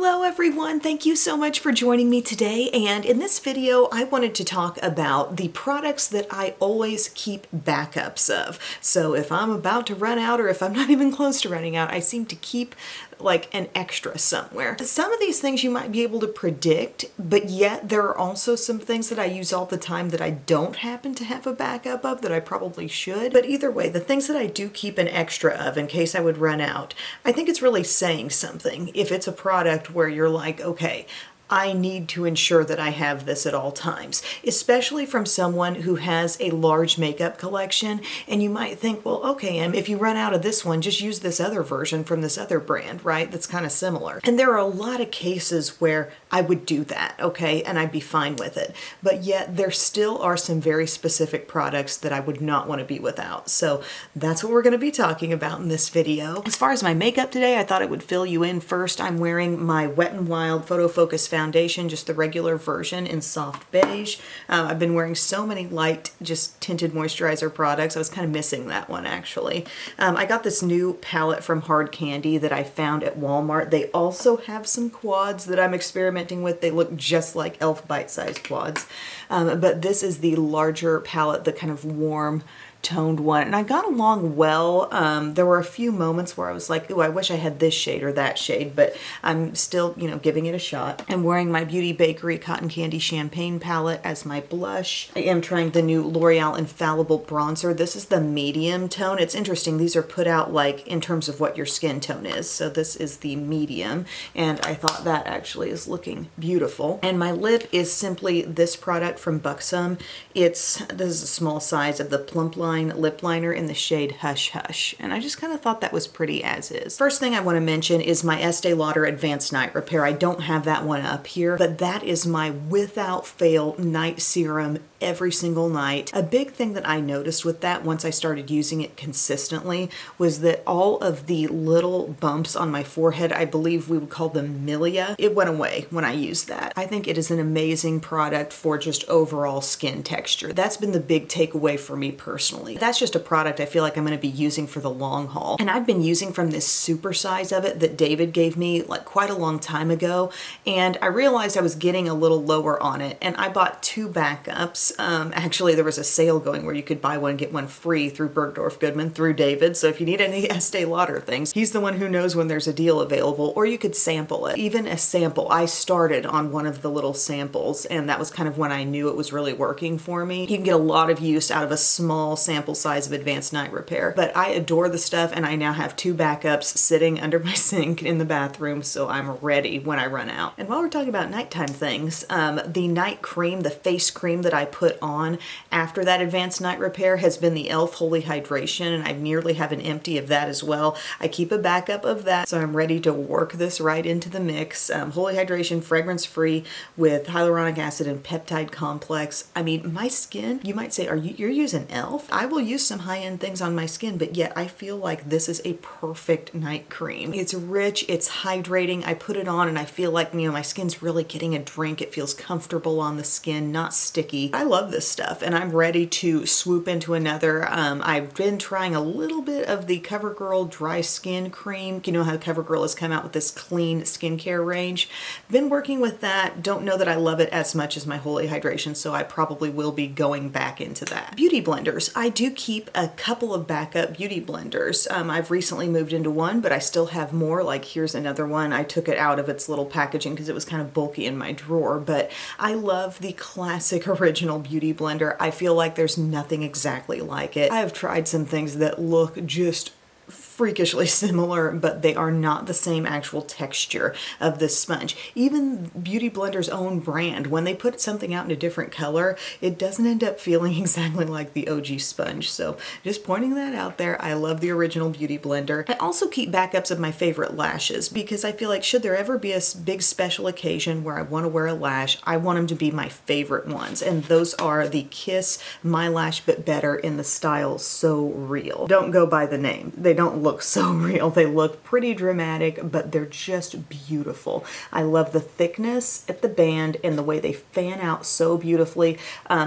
Hello everyone, thank you so much for joining me today, and in this video I wanted to talk about the products that I always keep backups of. So if I'm about to run out or if I'm not even close to running out, I seem to keep like an extra somewhere. Some of these things you might be able to predict, but yet there are also some things that I use all the time that I don't happen to have a backup of that I probably should. But either way, the things that I do keep an extra of in case I would run out, I think it's really saying something if it's a product where you're like, okay, I need to ensure that I have this at all times, especially from someone who has a large makeup collection. And you might think, well, okay, if you run out of this one, just use this other version from this other brand, right? That's kind of similar. And there are a lot of cases where I would do that, okay, and I'd be fine with it. But yet there still are some very specific products that I would not want to be without. So that's what we're going to be talking about in this video. As far as my makeup today, I thought it would fill you in first. I'm wearing my Wet n Wild Photo Focus foundation, just the regular version in soft beige. I've been wearing so many light, just tinted moisturizer products. I was kind of missing that one actually. I got this new palette from Hard Candy that I found at Walmart. They also have some quads that I'm experimenting with. They look just like e.l.f. bite-sized quads. But this is the larger palette, the kind of warm toned one, and I got along well. There were a few moments where I was like, ooh, I wish I had this shade or that shade, but I'm still, you know, giving it a shot. I'm wearing my Beauty Bakery Cotton Candy Champagne palette as my blush. I am trying the new L'Oreal Infallible bronzer. This is the medium tone. It's interesting, these are put out like in terms of what your skin tone is. So this is the medium, and I thought that actually is looking beautiful. And my lip is simply this product from Buxom. This is a small size of the Plump Line lip liner in the shade Hush Hush, and I just kind of thought that was pretty as is. First thing I want to mention is my Estee Lauder Advanced Night Repair. I don't have that one up here, but that is my without fail night serum every single night. A big thing that I noticed with that once I started using it consistently was that all of the little bumps on my forehead, I believe we would call them milia, it went away when I used that. I think it is an amazing product for just overall skin texture. That's been the big takeaway for me personally. That's just a product I feel like I'm going to be using for the long haul. And I've been using from this super size of it that David gave me like quite a long time ago, and I realized I was getting a little lower on it, and I bought two backups. Actually, there was a sale going where you could buy one, get one free through Bergdorf Goodman, through David. So if you need any Estee Lauder things, he's the one who knows when there's a deal available, or you could sample it. Even a sample, I started on one of the little samples, and that was kind of when I knew it was really working for me. You can get a lot of use out of a small sample size of Advanced Night Repair, but I adore the stuff, and I now have two backups sitting under my sink in the bathroom, so I'm ready when I run out. And while we're talking about nighttime things, the night cream, the face cream that I put on after that Advanced Night Repair has been the e.l.f. Holy Hydration, and I nearly have an empty of that as well. I keep a backup of that, so I'm ready to work this right into the mix. Holy Hydration, fragrance-free with hyaluronic acid and peptide complex. I mean, my skin, you might say, you're using e.l.f.? I will use some high-end things on my skin, but yet I feel like this is a perfect night cream. It's rich, it's hydrating. I put it on and I feel like, you know, my skin's really getting a drink. It feels comfortable on the skin, not sticky. I love this stuff, and I'm ready to swoop into another. I've been trying a little bit of the CoverGirl Dry Skin Cream. You know how CoverGirl has come out with this clean skincare range. Been working with that. Don't know that I love it as much as my Holy Hydration, so I probably will be going back into that. Beauty blenders. I do keep a couple of backup beauty blenders. I've recently moved into one, but I still have more. Like here's another one. I took it out of its little packaging because it was kind of bulky in my drawer, but I love the classic original beauty blender. I feel like there's nothing exactly like it. I have tried some things that look just freakishly similar, but they are not the same actual texture of this sponge. Even Beauty Blender's own brand, when they put something out in a different color, it doesn't end up feeling exactly like the OG sponge. So just pointing that out there. I love the original Beauty Blender. I also keep backups of my favorite lashes because I feel like should there ever be a big special occasion where I want to wear a lash, I want them to be my favorite ones. And those are the Kiss My Lash But Better in the style So Real. Don't go by the name. They don't look so real. They look pretty dramatic, but they're just beautiful. I love the thickness at the band and the way they fan out so beautifully.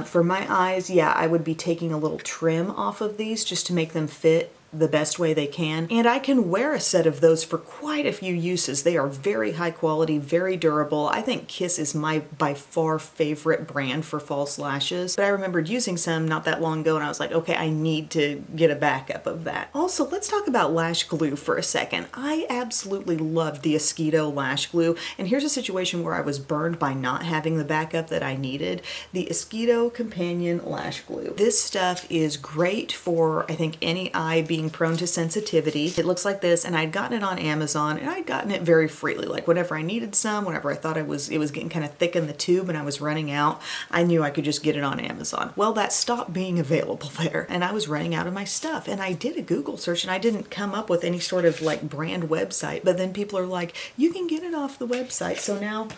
For my eyes, yeah, I would be taking a little trim off of these just to make them fit the best way they can. And I can wear a set of those for quite a few uses. They are very high quality, very durable. I think Kiss is my by far favorite brand for false lashes. But I remembered using some not that long ago and I was like, okay, I need to get a backup of that. Also, let's talk about Lash Glue for a second. I absolutely loved the Esquito Lash Glue. And here's a situation where I was burned by not having the backup that I needed. The Esquito Companion Lash Glue. This stuff is great for, I think, any eye being prone to sensitivity. It looks like this, and I'd gotten it on Amazon, and I'd gotten it very freely. Like whenever I needed some, whenever I thought it was getting kind of thick in the tube and I was running out, I knew I could just get it on Amazon. Well, that stopped being available there, and I was running out of my stuff. And I did a Google search, and I didn't come up with any sort of like brand website, but then people are like, you can get it off the website. So now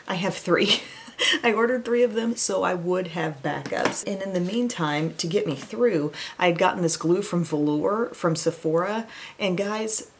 I have 3. I ordered 3 of them so I would have backups. And in the meantime, to get me through, I had gotten this glue from Velour from Sephora. And guys,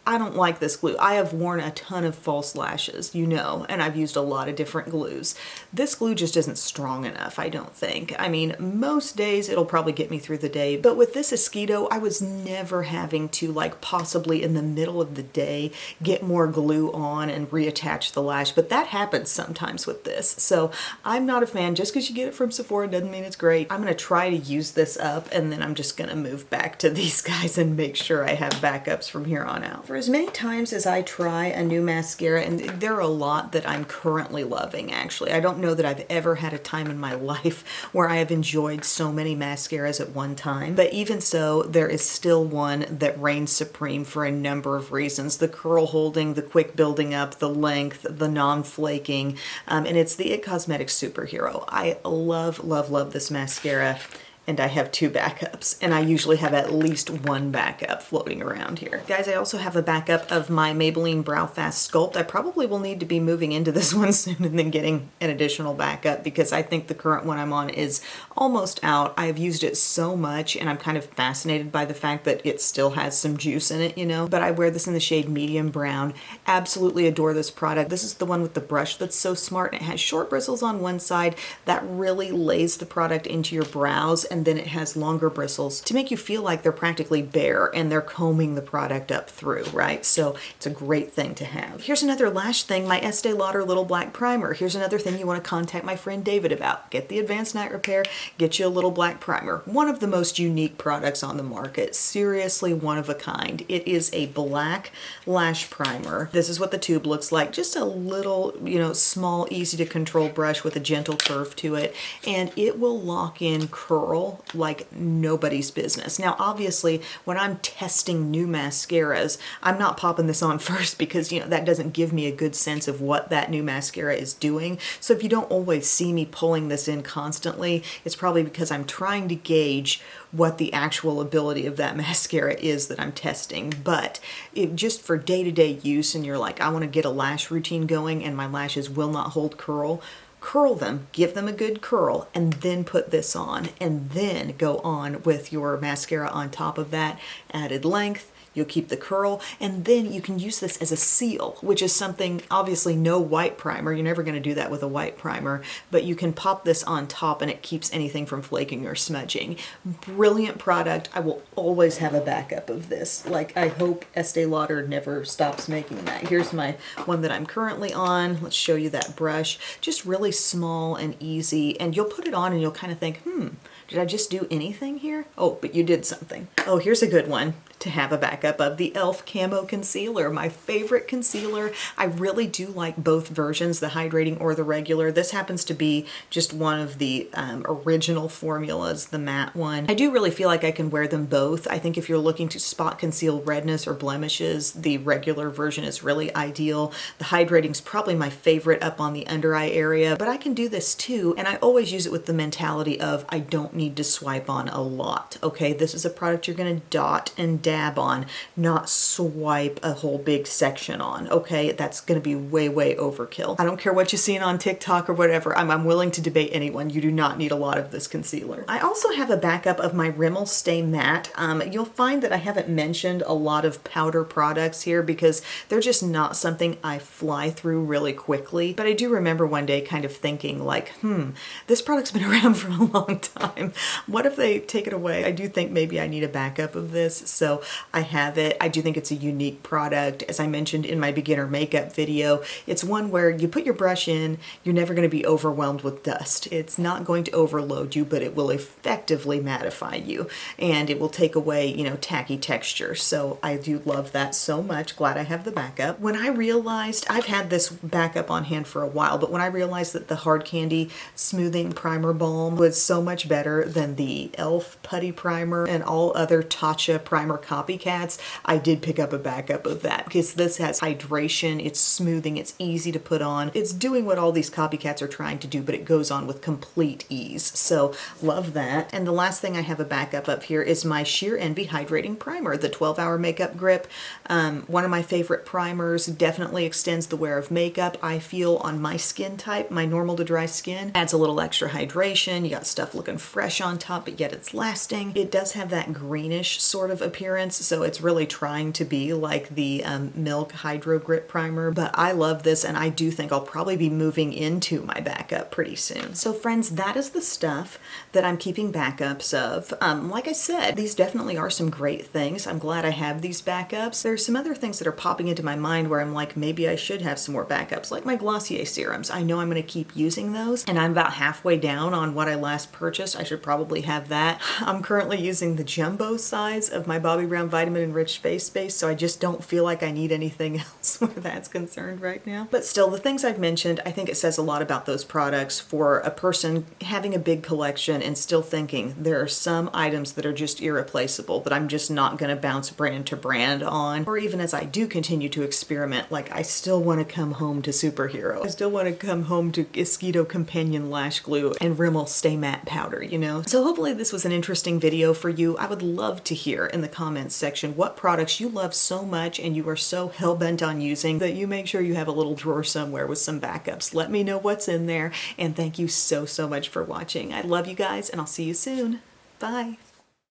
I don't like this glue. I have worn a ton of false lashes, you know, and I've used a lot of different glues. This glue just isn't strong enough, I don't think. I mean, most days it'll probably get me through the day, but with this Esquito, I was never having to, like, possibly in the middle of the day get more glue on and reattach the lash, but that happens sometimes with this. So I'm not a fan. Just because you get it from Sephora doesn't mean it's great. I'm gonna try to use this up, and then I'm just gonna move back to these guys and make sure I have backups from here on out. For as many times as I try a new mascara, and there are a lot that I'm currently loving actually. I don't know that I've ever had a time in my life where I have enjoyed so many mascaras at one time, but even so, there is still one that reigns supreme for a number of reasons. The curl holding, the quick building up, the length, the non-flaking, and it's the IT Cosmetics Superhero. I love, love, love this mascara. And I have 2 backups, and I usually have at least 1 backup floating around here. Guys, I also have a backup of my Maybelline Brow Fast Sculpt. I probably will need to be moving into this one soon and then getting an additional backup because I think the current one I'm on is almost out. I have used it so much, and I'm kind of fascinated by the fact that it still has some juice in it, you know? But I wear this in the shade medium brown. Absolutely adore this product. This is the one with the brush that's so smart, and it has short bristles on one side that really lays the product into your brows, and then it has longer bristles to make you feel like they're practically bare and they're combing the product up through, right? So it's a great thing to have. Here's another lash thing, my Estee Lauder Little Black Primer. Here's another thing you want to contact my friend David about. Get the Advanced Night Repair, get you a Little Black Primer. One of the most unique products on the market. Seriously, one of a kind. It is a black lash primer. This is what the tube looks like. Just a little, you know, small, easy to control brush with a gentle curve to it, and it will lock in curl like nobody's business. Now, obviously, when I'm testing new mascaras, I'm not popping this on first because, you know, that doesn't give me a good sense of what that new mascara is doing. So if you don't always see me pulling this in constantly, it's probably because I'm trying to gauge what the actual ability of that mascara is that I'm testing. But just for day-to-day use, and you're like, I want to get a lash routine going and my lashes will not hold curl, curl them, give them a good curl, and then put this on, and then go on with your mascara on top of that. Added length, you'll keep the curl, and then you can use this as a seal, which is something, obviously no white primer, you're never going to do that with a white primer, but you can pop this on top and it keeps anything from flaking or smudging. Brilliant product. I will always have a backup of this. Like, I hope Estee Lauder never stops making that. Here's my one that I'm currently on. Let's show you that brush. Just really small and easy, and you'll put it on and you'll kind of think, did I just do anything here? Oh, but you did something. Oh, here's a good one to have a backup of, the e.l.f. Camo Concealer, my favorite concealer. I really do like both versions, the hydrating or the regular. This happens to be just one of the original formulas, the matte one. I do really feel like I can wear them both. I think if you're looking to spot conceal redness or blemishes, the regular version is really ideal. The hydrating is probably my favorite up on the under eye area, but I can do this too, and I always use it with the mentality of I don't need to swipe on a lot, okay? This is a product you're gonna dot and dab on, not swipe a whole big section on, okay? That's gonna be way, way overkill. I don't care what you've seen on TikTok or whatever. I'm willing to debate anyone. You do not need a lot of this concealer. I also have a backup of my Rimmel Stay Matte. You'll find that I haven't mentioned a lot of powder products here because they're just not something I fly through really quickly. But I do remember one day kind of thinking like, this product's been around for a long time. What if they take it away? I do think maybe I need a backup of this, so I have it. I do think it's a unique product. As I mentioned in my beginner makeup video, it's one where you put your brush in, you're never going to be overwhelmed with dust. It's not going to overload you, but it will effectively mattify you, and it will take away, you know, tacky texture. So I do love that so much. Glad I have the backup. When I realized, I've had this backup on hand for a while, but when I realized that the Hard Candy Smoothing Primer Balm was so much better than the e.l.f. Putty Primer and all other Tatcha primer copycats, I did pick up a backup of that because this has hydration, it's smoothing, it's easy to put on. It's doing what all these copycats are trying to do, but it goes on with complete ease. So love that. And the last thing I have a backup of here is my Sheer Envy Hydrating Primer, the 12-hour makeup grip. One of my favorite primers, definitely extends the wear of makeup. I feel on my skin type, my normal to dry skin, adds a little extra hydration. You got stuff looking fresh on top, but yet it's lasting. It does have that greenish sort of appearance, so it's really trying to be like the Milk Hydro Grip Primer, but I love this, and I do think I'll probably be moving into my backup pretty soon. So friends, that is the stuff that I'm keeping backups of. Like I said, these definitely are some great things. I'm glad I have these backups. There's some other things that are popping into my mind where I'm like, maybe I should have some more backups, like my Glossier serums. I know I'm going to keep using those, and I'm about halfway down on what I last purchased. I should probably have that. I'm currently using the jumbo size of my Bobbi Brown Vitamin Enriched Face Base, so I just don't feel like I need anything else where that's concerned right now. But still, the things I've mentioned, I think it says a lot about those products for a person having a big collection and still thinking there are some items that are just irreplaceable that I'm just not going to bounce brand to brand on. Or even as I do continue to experiment, like I still want to come home to Superhero. I still want to come home to Esquito Companion Lash Glue and Rimmel Stay Matte Powder, you know? So hopefully this was an interesting video for you. I would love to hear in the comments section what products you love so much and you are so hell-bent on using that you make sure you have a little drawer somewhere with some backups. Let me know what's in there, and thank you so much for watching. I love you guys, and I'll see you soon. Bye.